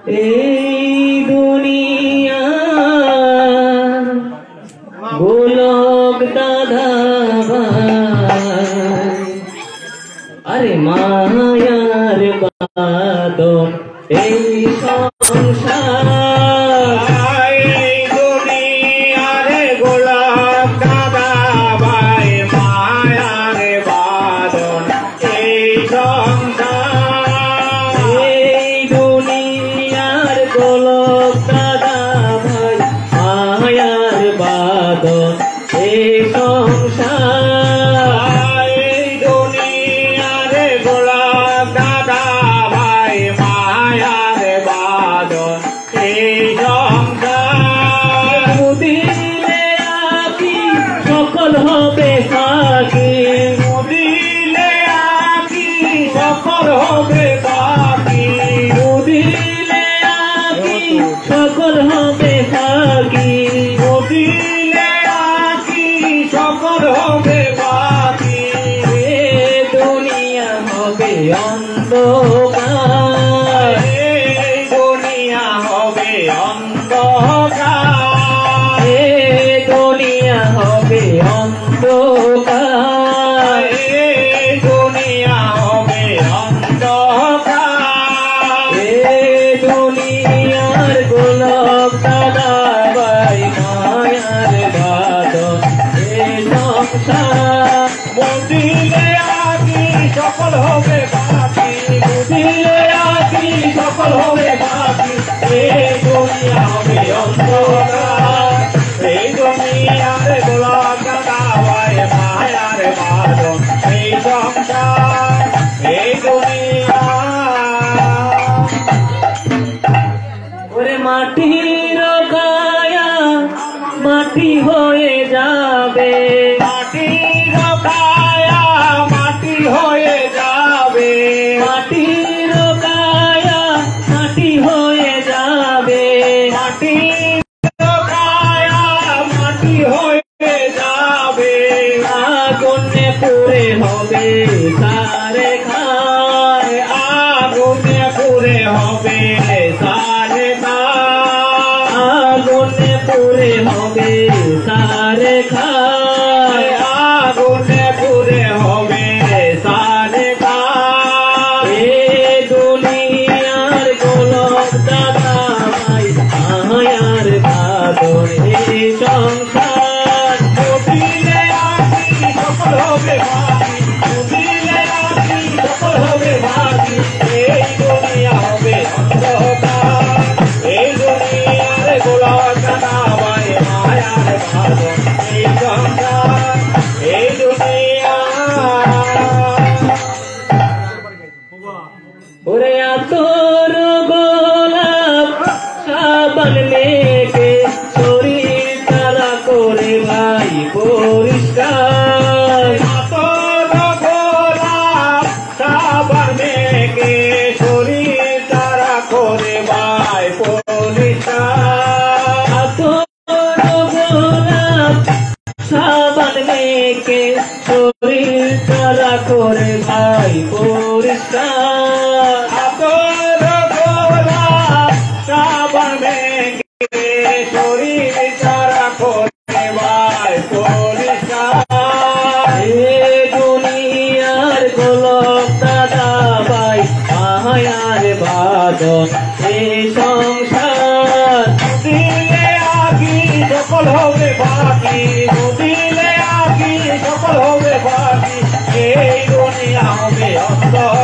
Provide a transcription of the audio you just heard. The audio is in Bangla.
এই দুনিয়া গোলক দাদা ভাই, আরে মায়ার বাদন এই সংসার, এই দুনিয়ার গোলক দাদা ভাই, মায়ার বাদন এই সংসার, এই দুনিয়ার গোলক দাদা ভাই, মায়ার বাদন এই সংসার, এই দুনিয়ার গোলক দাদা ভাই, মায়ার বাদন এই সংসার, মুদিলে আকি সকল হবে সাকি, মুদিলে আকি সকল হবে বাকি, মুদিলে আকি সকল হবে সাকি, মুদিলে আকি সকল হবে বাকি, এ দুনিয়া হবে অন্ধকার, এই দুনিয়া হবে অন্ধকার, এ দুনিয়া হবে অন্ধকার, এই দুনিয়া হবে অন্ধকার, এ দুনিয়ার গোলক দাদা ভাই, মায়ার বাদন এই সংসার, মুদিলে আকি সকল হবে বাকি, মুদিলে আকি সকল হবে বাকি, এই দুনিয়া হবে অন্ধকার, এই দুনিয়ার গোলক দাদা ভাই, মায়ার বাদন এই সংসার, এই দুনিয়া। ওরে মাটির কায়া মাটি হয়ে যাবে, মাটির কায়া মাটি হয়ে যাবে, মাটির কায়া মাটি হয়ে যাবে, মাটির কায়া মাটি হয়ে যাবে, আগুনে পুড়ে হবে সারে খায়, আগুনে পুড়ে হবে সারে খায়, আগুনে পুড়ে হবে সারে খায়, আগুনে পুড়ে হবে সারে খায়, এ দুনিয়ার গোলক দাদা ভাই, মায়ার বাদন এই সংসার, মুদিলে আকি সকল হবে বাকি, মুদিলে আকি সকল হবে বাকি, এই দুনিয়া হবে অন্ধকার, এই দুনিয়ার গোলক দাদা ভাই, মায়ার বাদন এই সংসার, এই দুনিয়া। ওরে আতর গোলাপ সাবান মেখে শরীর তারা করে ভাই পরিষ্কার, আতর গোলাপ সাবান মেখে শরীর তারা করে ভাই পরিষ্কার, আতর গোলাপ সাবান মেখে শরীর তারা করে ভাই পরিষ্কার, আতর গোলাপ সাবান মেখে শরীর তারা করে ভাই পরিষ্কার, এ দুনিয়ার গোলক দাদা ভাই, মায়ার বাদন এই সংসার, মুদিলে আকি সকল হবে বাকি, মুদিলে আকি সকল হবে বাকি, এই দুনিয়া হবে অন্ধকার।